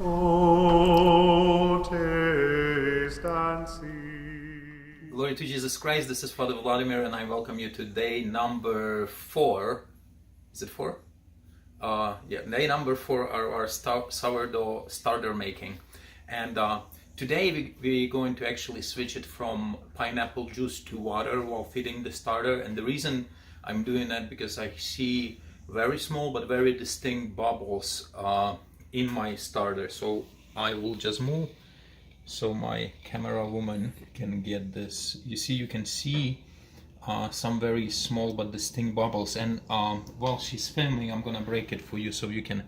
Oh, taste and see. Glory to Jesus Christ. This is Father Vladimir, and I welcome you to day number 4. Is it 4? Yeah, day number 4 are our sourdough starter making. And today we're going to actually switch it from pineapple juice to water while feeding the starter. And the reason I'm doing that because I see very small but very distinct bubbles in my starter. So I will just move so my camera woman can get this. You can see some very small but distinct bubbles, and while she's filming, I'm gonna break it for you so you can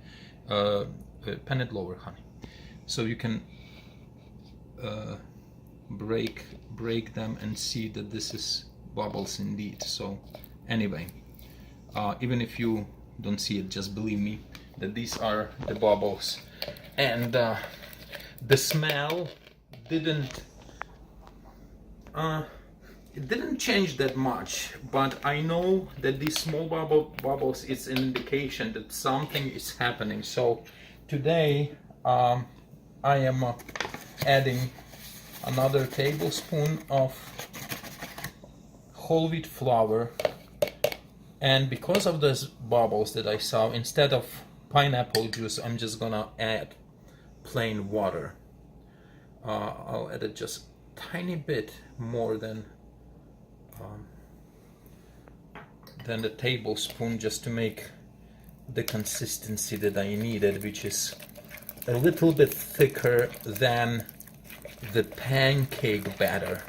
pen it lower, honey, so you can break them and see that this is bubbles indeed. So anyway, even if you don't see it, just believe me that these are the bubbles. And the smell didn't change that much, but I know that these small bubbles is an indication that something is happening. So today I am adding another tablespoon of whole wheat flour, and because of those bubbles that I saw, instead of pineapple juice, I'm just gonna add plain water. I'll add it just tiny bit more than the tablespoon, just to make the consistency that I needed, which is a little bit thicker than the pancake batter.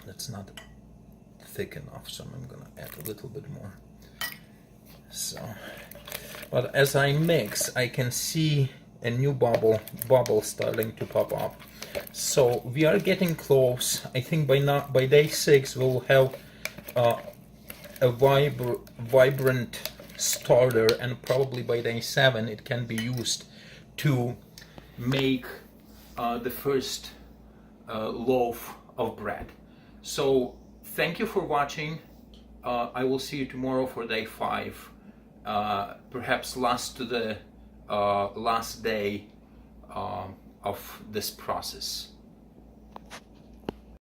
That's not thick enough, so I'm gonna add a little bit more. So, but as I mix, I can see a new bubble starting to pop up. So we are getting close. I think by day 6 we'll have a vibrant starter, and probably by day 7 it can be used to make the first loaf of bread. So thank you for watching. I will see you tomorrow for day 5, perhaps last day of this process.